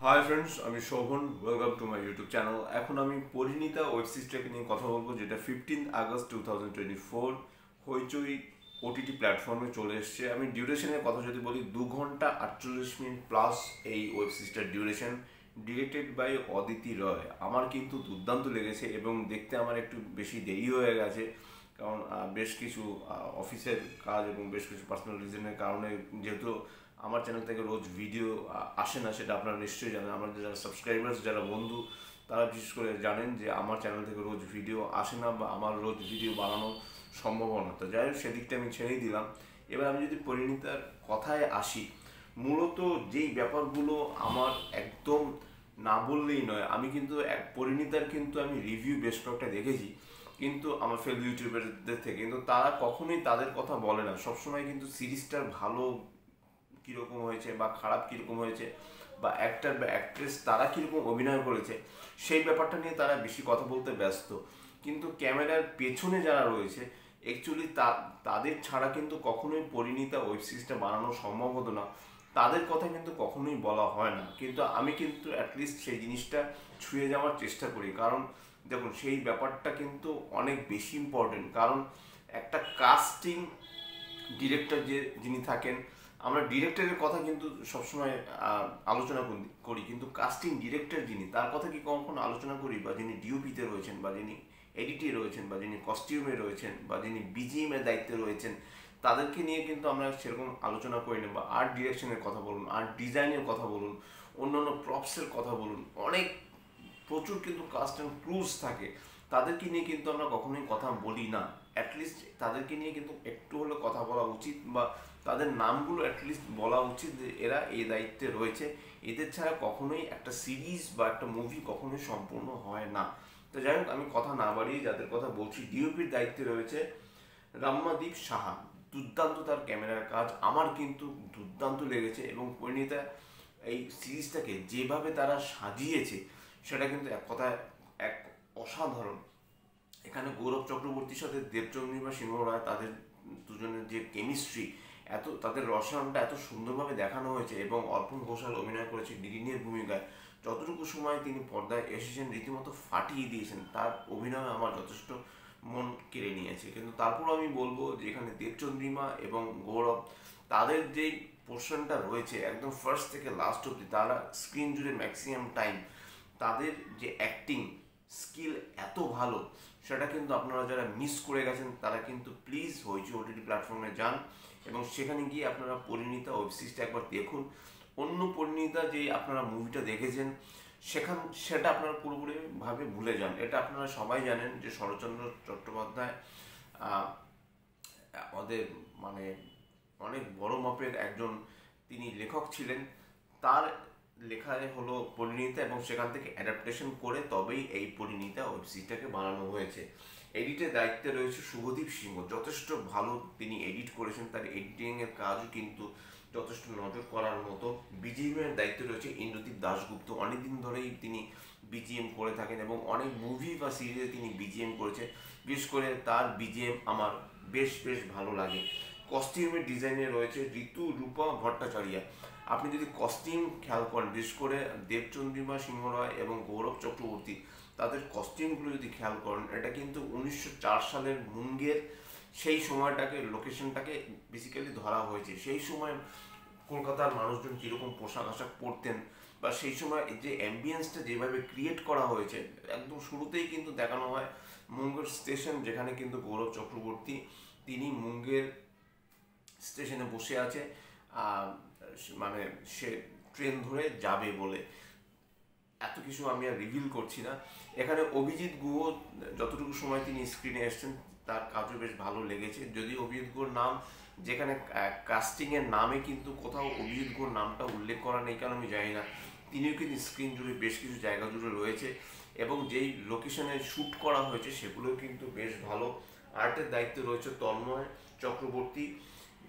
High friends, আমি Shovan. Welcome to my YouTube channel. এখন আমি পরিণীতা ওয়েব সিরিজটাকে নিয়ে কথা বলবো, যেটা 15 আগস্ট 2024 হইচই ওটিটি প্ল্যাটফর্মে চলে এসছে। আমি ডিউরেশনের কথা যদি বলি, 2 ঘন্টা 48 মিনিট প্লাস এই ওয়েব সিরিজটার duration. Directed by Aditi Roy. আমার কিন্তু দুর্দান্ত লেগেছে এবং দেখতে আমার একটু বেশি দেরি হয়ে গেছে, কারণ বেশ কিছু অফিসের কাজ এবং বেশ কিছু পার্সোনাল রিজনের কারণে, যেহেতু আমার চ্যানেল থেকে রোজ ভিডিও আসে না, সেটা আপনারা নিশ্চয়ই জানেন। আমাদের যারা সাবস্ক্রাইবার্স, যারা বন্ধু, তারা বিশেষ করে জানেন যে আমার চ্যানেল থেকে রোজ ভিডিও আসে না বা আমার রোজ ভিডিও বানানো সম্ভব না। তো যাই হোক, সেদিকটা আমি ছেড়েই দিলাম। এবার আমি যদি পরিণীতার কথায় আসি, মূলত যেই ব্যাপারগুলো আমার একদম না বললেই নয়, আমি কিন্তু পরিণীতার কিন্তু আমি রিভিউ বেশ কয়েকটা দেখেছি, কিন্তু আমার ফেল ইউটিউবারদের থেকে, কিন্তু তারা কখনোই তাদের কথা বলে না। সবসময় কিন্তু সিরিজটার ভালো কীরকম হয়েছে বা খারাপ কীরকম হয়েছে, বা অ্যাক্টর বা অ্যাক্ট্রেস তারা কীরকম অভিনয় করেছে, সেই ব্যাপারটা নিয়ে তারা বেশি কথা বলতে ব্যস্ত। কিন্তু ক্যামেরার পেছনে যারা রয়েছে, অ্যাকচুয়ালি তাদের ছাড়া কিন্তু কখনোই পরিণীতা ওয়েব সিরিজটা বানানো সম্ভব হতো না। তাদের কথা কিন্তু কখনোই বলা হয় না, কিন্তু আমি কিন্তু অ্যাটলিস্ট সেই জিনিসটা ছুঁয়ে যাওয়ার চেষ্টা করি। কারণ দেখুন, সেই ব্যাপারটা কিন্তু অনেক বেশি ইম্পর্টেন্ট। কারণ একটা কাস্টিং ডিরেক্টর যিনি থাকেন, আমরা ডিরেক্টরের কথা কিন্তু সবসময় আলোচনা করি, কিন্তু কাস্টিং ডিরেক্টর যিনি, তার কথা কি কখনো আলোচনা করি? বা যিনি ডিওপিতে রয়েছেন, বা যিনি এডিটে রয়েছেন, বা যিনি কস্টিউমে রয়েছেন, বা যিনি বিজিএম এর দায়িত্বে রয়েছেন, তাদেরকে নিয়ে কিন্তু আমরা সেরকম আলোচনা করি না। বা আর্ট ডিরেকশনের কথা বলুন, আর্ট ডিজাইনের কথা বলুন, অন্যান্য প্রপসের কথা বলুন, অনেক প্রচুর কিন্তু কাস্ট অ্যান্ড ক্রুজ থাকে, তাদেরকে নিয়ে কিন্তু আমরা কখনোই কথা বলি না। অ্যাটলিস্ট তাদেরকে নিয়ে কিন্তু একটু হলেও কথা বলা উচিত, বা তাদের নামগুলো অ্যাটলিস্ট বলা উচিত যে এরা এই দায়িত্বে রয়েছে। এদের ছাড়া কখনোই একটা সিরিজ বা একটা মুভি কখনোই সম্পূর্ণ হয় না। তো যাই হোক, আমি কথা না বাড়িয়ে যাদের কথা বলছি, ডিওপির দায়িত্বে রয়েছে রাম্মাদীপ সাহা। দুর্দান্ত তার ক্যামেরার কাজ আমার কিন্তু দুর্দান্ত লেগেছে, এবং পরিণীতা এই সিরিজটাকে যেভাবে তারা সাজিয়েছে, সেটা কিন্তু এক কথায় এক অসাধারণ। এখানে গৌরব চক্রবর্তীর সাথে দেবচন্দ্রিমা সিংহ রায়, তাদের দুজনের যে কেমিস্ট্রি, তাদের রসায়নটা এত সুন্দরভাবে দেখানো হয়েছে, এবং অর্পণ ঘোষাল অভিনয় করেছে ডিরিনের ভূমিকায়। যতটুকু সময় তিনি পর্দায় এসেছেন, রীতিমতো ফাটিয়ে দিয়েছেন। তার অভিনয় আমার যথেষ্ট মন কেড়ে নিয়েছে। কিন্তু তারপর আমি বলবো যে এখানে দেবচন্দ্রিমা এবং গৌরব, তাদের যে পোর্শনটা রয়েছে একদম ফার্স্ট থেকে লাস্ট অব্দি, তারা স্ক্রিন জুড়ে ম্যাক্সিমাম টাইম তাদের যে অ্যাক্টিং স্কিল এত ভালো, সেটা কিন্তু আপনারা যারা মিস করে গেছেন, তারা কিন্তু প্লিজ হইচই ওটিটি প্ল্যাটফর্মে যান, এবং সেখানে গিয়ে আপনারা পরিণীতা ওয়েব সিরিজটা একবার দেখুন। অন্য পরিণীতা যে আপনারা মুভিটা দেখেছেন, সেটা আপনারা পুরোপুরিভাবে ভুলে যান। এটা আপনারা সবাই জানেন যে শরৎচন্দ্র চট্টোপাধ্যায় আমাদের মানে অনেক বড় মাপের একজন তিনি লেখক ছিলেন। তার লেখায় হলো পরিণীতা, এবং সেখান থেকে অ্যাডাপ্টেশন করে তবেই এই পরিণীতা ওয়েব সিরিজটাকে বানানো হয়েছে। এডিটের দায়িত্বে রয়েছে শুভদীপ সিংহ। যথেষ্ট ভালো তিনি এডিট করেছেন, তার এডিটিংয়ের কাজও কিন্তু যথেষ্ট নজর করার মতো। বিজিএমের দায়িত্বে রয়েছে ইন্দ্রদীপ দাশগুপ্ত। অনেকদিন ধরেই তিনি বিজিএম করে থাকেন, এবং অনেক মুভি বা সিরিজে তিনি বিজিএম করেছে। বিশেষ করে তার বিজিএম আমার বেশ বেশ ভালো লাগে। কস্টিউমের ডিজাইনে রয়েছে ঋতু রূপা ভট্টাচার্য। আপনি যদি কস্টিউম খেয়াল করেন, বিশেষ করে দেবচন্দ্রিমা সিংহ রায় এবং গৌরব চক্রবর্তী, তাদের কস্টিউমগুলো যদি খেয়াল করেন, এটা কিন্তু 1904 সালের মুঙ্গের সেই সময়টাকে, লোকেশনটাকে বেসিক্যালি ধরা হয়েছে। সেই সময় কলকাতার মানুষজন কীরকম পোশাক আশাক পরতেন, বা সেই সময় যে অ্যাম্বিয়েন্সটা যেভাবে ক্রিয়েট করা হয়েছে, একদম শুরুতেই কিন্তু দেখানো হয় মুঙ্গের স্টেশন, যেখানে কিন্তু গৌরব চক্রবর্তী তিনি মুঙ্গের স্টেশনে বসে আছে, মানে সে ট্রেন ধরে যাবে বলে। এত কিছু আমি আর রিভিল করছি না। এখানে অভিজিৎ গুহ, যতটুকু সময় তিনি স্ক্রিনে এসেছেন, তার কাজও বেশ ভালো লেগেছে। যদিও অভিজিৎ গুহর নাম, যেখানে কাস্টিংয়ের নামে কিন্তু কোথাও অভিজিৎ গুহর নামটা উল্লেখ করা নেই, কারণ আমি জানি না, তিনিও কিন্তু স্ক্রিন জুড়ে বেশ কিছু জায়গা জুড়ে রয়েছে, এবং যেই লোকেশনে শ্যুট করা হয়েছে সেগুলোও কিন্তু বেশ ভালো। আর্টের দায়িত্বে রয়েছে তন্ময় চক্রবর্তী।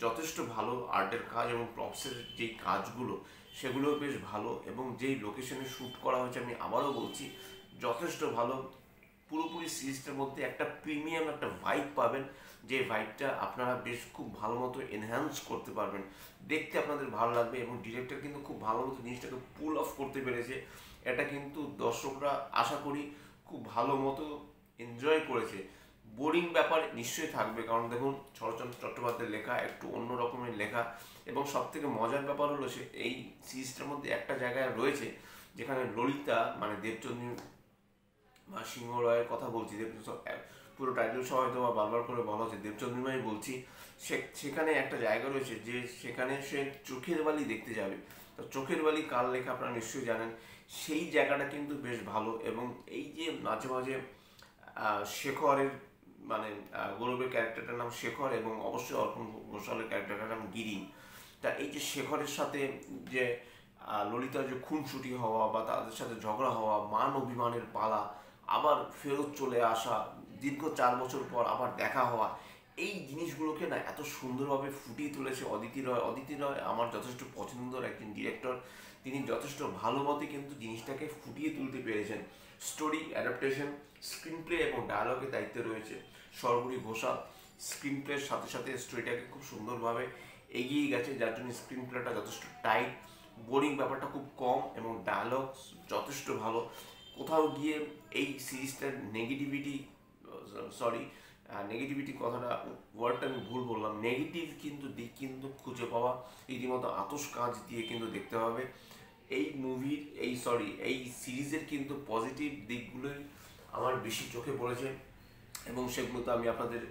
যথেষ্ট ভালো আর্টের কাজ, এবং প্রপসের যেই কাজগুলো, সেগুলোও বেশ ভালো, এবং যেই লোকেশনে শ্যুট করা হয়েছে, আমি আবারও বলছি, যথেষ্ট ভালো। পুরোপুরি সিরিজটার মধ্যে একটা প্রিমিয়াম একটা ভাইব পাবেন, যে ভাইবটা আপনারা বেশ খুব ভালো মতো এনহ্যান্স করতে পারবেন, দেখতে আপনাদের ভালো লাগবে। এবং ডিরেক্টর কিন্তু খুব ভালো মতো জিনিসটাকে পুল অফ করতে পেরেছে। এটা কিন্তু দর্শকরা আশা করি খুব ভালো মতো এনজয় করেছে। বোরিং ব্যাপার নিশ্চয়ই থাকবে, কারণ দেখুন শরৎচন্দ্র চট্টোপাধ্যায়ের লেখা একটু অন্য রকমের লেখা। এবং সব থেকে মজার ব্যাপার হলো সে এই সিরিজটার মধ্যে একটা জায়গায় রয়েছে যেখানে ললিতা মানে দেবচন্দ্রী বা সিংহ রায়ের কথা বলছি, পুরো টাইটেল সহ হয়তো বা বারবার করে বলা হচ্ছে দেবচন্দ্রিমাই বলছি, সেখানে একটা জায়গা রয়েছে যে সেখানে সে চোখের বালি দেখতে যাবে। তো চোখের বালি কার লেখা আপনারা নিশ্চয়ই জানেন। সেই জায়গাটা কিন্তু বেশ ভালো। এবং এই যে মাঝে মাঝে শেখরের মানে গৌরবের ক্যারেক্টারটার নাম শেখর এবং অবশ্যই অর্পণ ঘোষালের ক্যারেক্টারটার নাম গিরি। তা এই যে শেখরের সাথে যে ললিতার যে খুনসুটি হওয়া বা তাদের সাথে ঝগড়া হওয়া, মান অভিমানের পালা, আবার ফেরত চলে আসা, দীর্ঘ 4 বছর পর আবার দেখা হওয়া, এই জিনিসগুলোকে না এত সুন্দরভাবে ফুটিয়ে তুলেছে অদিতি রয়। অদিতি রয় আমার যথেষ্ট পছন্দের একজন ডিরেক্টর। তিনি যথেষ্ট ভালো মতে কিন্তু জিনিসটাকে ফুটিয়ে তুলতে পেরেছেন। স্টোরি অ্যাডাপ্টেশন, স্ক্রিন প্লে এবং ডায়ালগের দায়িত্বে রয়েছে শর্বরী ঘোষাল। স্ক্রিন প্লের সাথে সাথে স্টোরিটাকে খুব সুন্দরভাবে এগিয়ে গেছে, যার জন্য স্ক্রিন প্লেটা যথেষ্ট টাইট, বোরিং ব্যাপারটা খুব কম এবং ডায়ালগ যথেষ্ট ভালো। কোথাও গিয়ে এই সিরিজটার নেগেটিভিটি কথাটা ওয়ার্ডটা আমি ভুল বললাম, নেগেটিভ কিন্তু দিক কিন্তু খুঁজে পাওয়া রীতিমতো আতশ কাঁচ দিয়ে কিন্তু দেখতে হবে। এই সিরিজের কিন্তু পজিটিভ দিকগুলোই আমার বেশি চোখে পড়েছে এবং সেগুলো তো আমি আপনাদের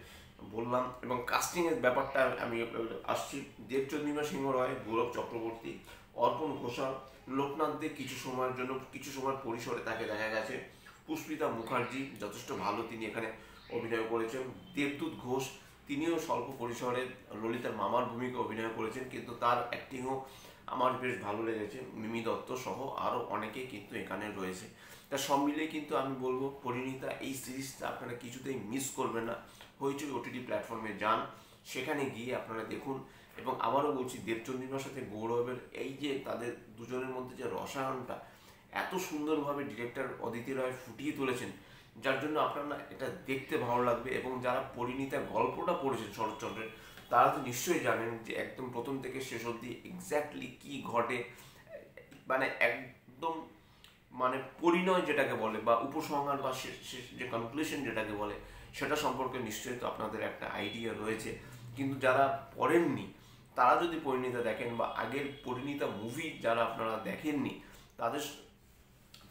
বললাম। এবং কাস্টিংয়ের ব্যাপারটা আমি আসছি। দেবচন্দ্রিমা সিংহ রায়, গৌরব চক্রবর্তী, অর্পণ ঘোষাল, লোকনাথ দে কিছু সময়ের জন্য কিছু সময় পরিসরে তাকে দেখা গেছে, পুষ্পিতা মুখার্জি যথেষ্ট ভালো তিনি এখানে অভিনয় করেছেন, দেবদূত ঘোষ তিনিও স্বল্প পরিসরে ললিতার মামার ভূমিকা অভিনয় করেছেন, কিন্তু তার অ্যাক্টিংও আমার বেশ ভালো লেগেছে। মিমি দত্ত সহ আরও অনেকে কিন্তু এখানে রয়েছে। তা সব মিলিয়ে কিন্তু আমি বলবো পরিণীতা এই সিরিজটা আপনারা কিছুতেই মিস করবেন না। হইচই ওটিটি প্ল্যাটফর্মে যান, সেখানে গিয়ে আপনারা দেখুন। এবং আবারও বলছি দেবচন্দ্রিমার সাথে গৌরবের এই যে তাদের দুজনের মধ্যে যে রসায়নটা এত সুন্দরভাবে ডিরেক্টর অদিতি রায় ফুটিয়ে তুলেছেন, যার জন্য আপনারা এটা দেখতে ভালো লাগবে। এবং যারা পরিণীতা গল্পটা পড়েছেন শরৎচন্দ্রের, তারা তো নিশ্চয়ই জানেন যে একদম প্রথম থেকে শেষ অবধি এক্স্যাক্টলি কী ঘটে, মানে একদম মানে পরিণয় যেটাকে বলে বা উপসংহার বা শেষ যে কনক্লুশন যেটাকে বলে, সেটা সম্পর্কে নিশ্চয়ই তো আপনাদের একটা আইডিয়া রয়েছে। কিন্তু যারা পড়েননি তারা যদি পরিণীতা দেখেন বা আগের পরিণীতা মুভি যারা আপনারা দেখেননি, তাদের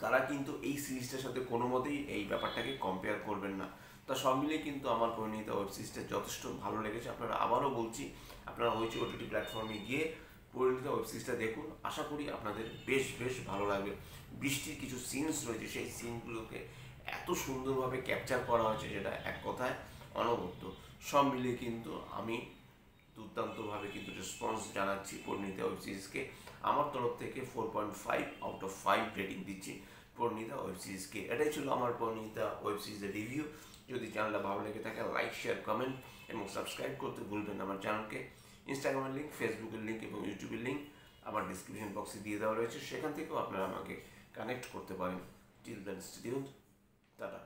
তারা কিন্তু এই সিরিজটার সাথে কোনো মতেই এই ব্যাপারটাকে কম্পেয়ার করবেন না। তা সব মিলিয়ে কিন্তু আমার পরিণীতা ওয়েব সিরিজটা যথেষ্ট ভালো লেগেছে। আপনারা আবারও বলছি আপনারা হয়েছে ওটিটি প্ল্যাটফর্মে গিয়ে পরিণীতা ওয়েব সিরিজটা দেখুন, আশা করি আপনাদের বেশ বেশ ভালো লাগবে। বৃষ্টির কিছু সিনস রয়েছে, সেই সিনগুলোকে এত সুন্দরভাবে ক্যাপচার করা হয়েছে যেটা এক কথায় অনবদ্য। সব মিলিয়ে কিন্তু আমি দুর্দান্তভাবে কিন্তু রেসপন্স জানাচ্ছি পরিণীতা ওয়েব সিরিজকে। আমার তরফ থেকে 4.5 আউট অফ 5 রেটিং দিচ্ছি পরিণীতা ওয়েব সিরিজকে। এটাই ছিল আমার পরিণীতা ওয়েব সিরিজের রিভিউ। যদি চ্যানেলটা ভালো লেগে থাকে লাইক, শেয়ার, কমেন্ট এবং সাবস্ক্রাইব করতে ভুলবেন আমার চ্যানেলকে। ইনস্টাগ্রামের লিঙ্ক, ফেসবুকের লিঙ্ক এবং ইউটিউবের লিঙ্ক আমার ডিসক্রিপশন বক্সে দিয়ে দেওয়া রয়েছে, সেখান থেকেও আপনারা আমাকে কানেক্ট করতে পারেন। Till then stay tuned, tata.